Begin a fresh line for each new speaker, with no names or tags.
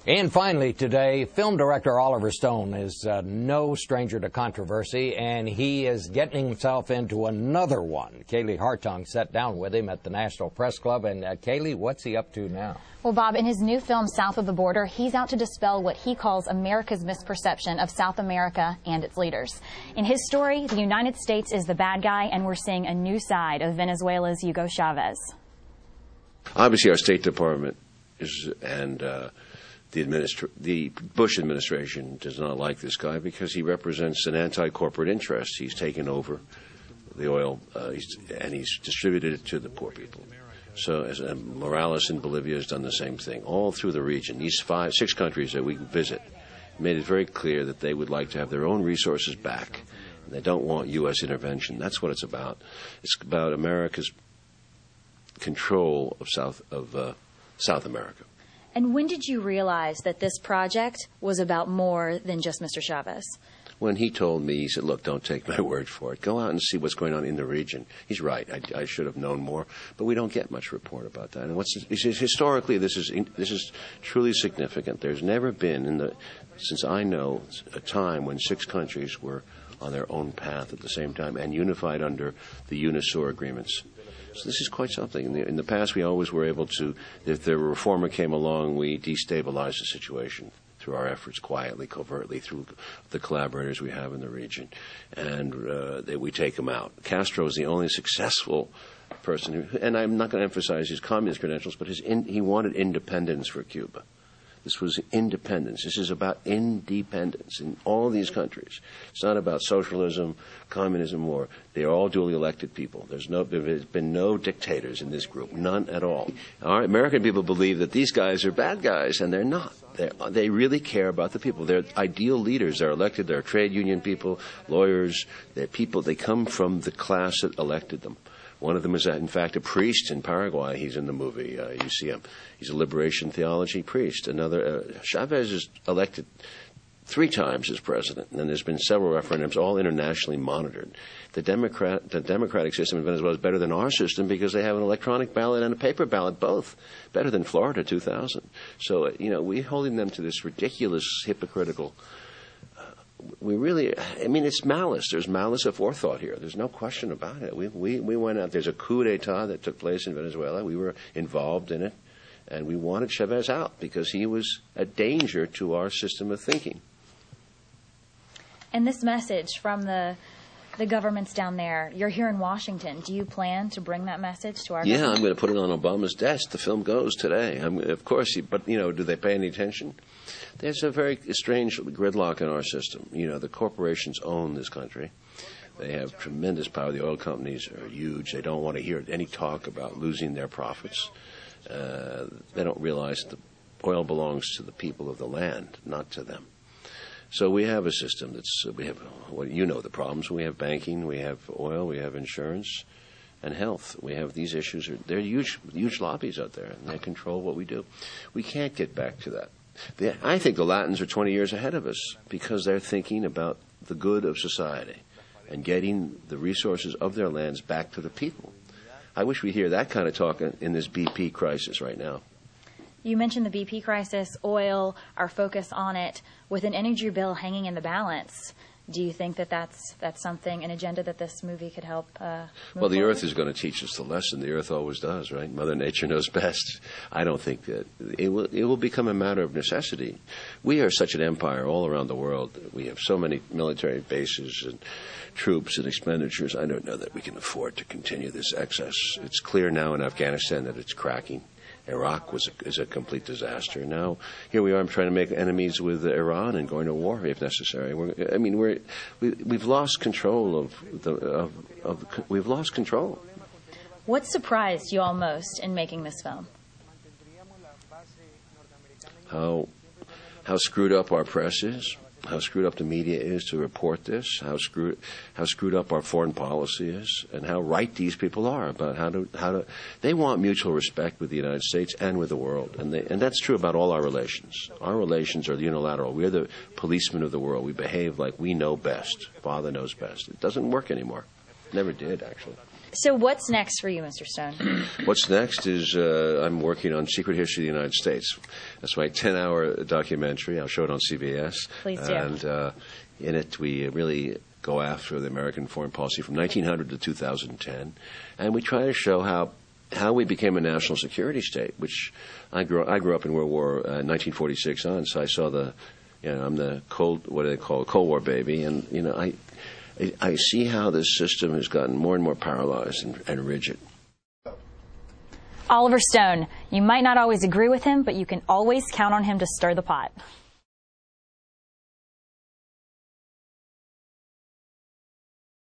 And finally today, film director Oliver Stone is no stranger to controversy, and he is getting himself into another one. Kaylee Hartung sat down with him at the National Press Club. And Kaylee, what's he up to now?
Well, Bob, in his new film, South of the Border, he's out to dispel what he calls America's misperception of South America and its leaders. In his story, the United States is the bad guy, and we're seeing a new side of Venezuela's Hugo Chavez.
Obviously, our State Department and the Bush administration does not like this guy because he represents an anti-corporate interest. He's taken over the oil and he's distributed it to the poor people. So as Morales in Bolivia has done the same thing all through the region. These 6 countries that we visit made it very clear that they would like to have their own resources back. And they don't want U.S. intervention. That's what it's about. It's about America's control of South America.
And when did you realize that this project was about more than just Mr. Chavez?
When he told me, he said, look, don't take my word for it. Go out and see what's going on in the region. He's right. I should have known more, but we don't get much report about that. And historically, this is truly significant. There's never been, since I know, a time when 6 countries were on their own path at the same time and unified under the UNISOR agreements. So this is quite something. In the past, we always were able to, if the reformer came along, we destabilized the situation through our efforts, quietly, covertly, through the collaborators we have in the region, and we take them out. Castro is the only successful person, and I'm not going to emphasize his communist credentials, but he wanted independence for Cuba. This was independence. This is about independence in all these countries. It's not about socialism, communism, or they're all duly elected people. There's been no dictators in this group, none at all. Our American people believe that these guys are bad guys, and they're not. They really care about the people. They're ideal leaders. They're elected. They're trade union people, lawyers. They're people. They come from the class that elected them. One of them is, in fact, a priest in Paraguay. He's in the movie. You see him. He's a liberation theology priest. Chavez is elected 3 times as president, and there's been several referendums, all internationally monitored. The democratic system in Venezuela is better than our system because they have an electronic ballot and a paper ballot, both. Better than Florida 2000. So, we're holding them to this ridiculous, hypocritical... it's malice. There's malice aforethought here. There's no question about it. We went out. There's a coup d'etat that took place in Venezuela. We were involved in it, and we wanted Chavez out because he was a danger to our system of thinking.
And this message from the governments down there, you're here in Washington. Do you plan to bring that message to our government?
Yeah, I'm going to put it on Obama's desk. The film goes today. Of course, but, do they pay any attention? There's a very strange gridlock in our system. The corporations own this country. They have tremendous power. The oil companies are huge. They don't want to hear any talk about losing their profits. They don't realize that the oil belongs to the people of the land, not to them. So we have a system the problems. We have banking, we have oil, we have insurance, and health. We have these issues. There are huge lobbies out there, and they control what we do. We can't get back to that. I think the Latins are 20 years ahead of us because they're thinking about the good of society and getting the resources of their lands back to the people. I wish we hear that kind of talk in this BP crisis right now.
You mentioned the BP crisis, oil, our focus on it. With an energy bill hanging in the balance, do you think that that's something, an agenda that this movie could help move
Well, the
forward?
Earth is going to teach us the lesson. The Earth always does, right? Mother Nature knows best. I don't think that it will become a matter of necessity. We are such an empire all around the world. We have so many military bases and troops and expenditures. I don't know that we can afford to continue this excess. It's clear now in Afghanistan that it's cracking. Iraq is a complete disaster. Now here we are trying to make enemies with Iran and going to war if necessary. We've lost control we've lost control.
What surprised you all most in making this film?
How screwed up our press is. How screwed up the media is to report this, how screwed up our foreign policy is, and how right these people are about how to. They want mutual respect with the United States and with the world, and that's true about all our relations. Our relations are unilateral. We're the policemen of the world. We behave like we know best. Father knows best. It doesn't work anymore. Never did, actually.
So what's next for you, Mr. Stone?
What's next is I'm working on Secret History of the United States. That's my 10-hour documentary. I'll show it on CBS.
Please do.
And in it, we really go after the American foreign policy from 1900 to 2010. And we try to show how we became a national security state, which I grew up in World War 1946 on, so I saw I'm the Cold War baby, and I see how this system has gotten more and more paralyzed and rigid.
Oliver Stone, you might not always agree with him, but you can always count on him to stir the pot.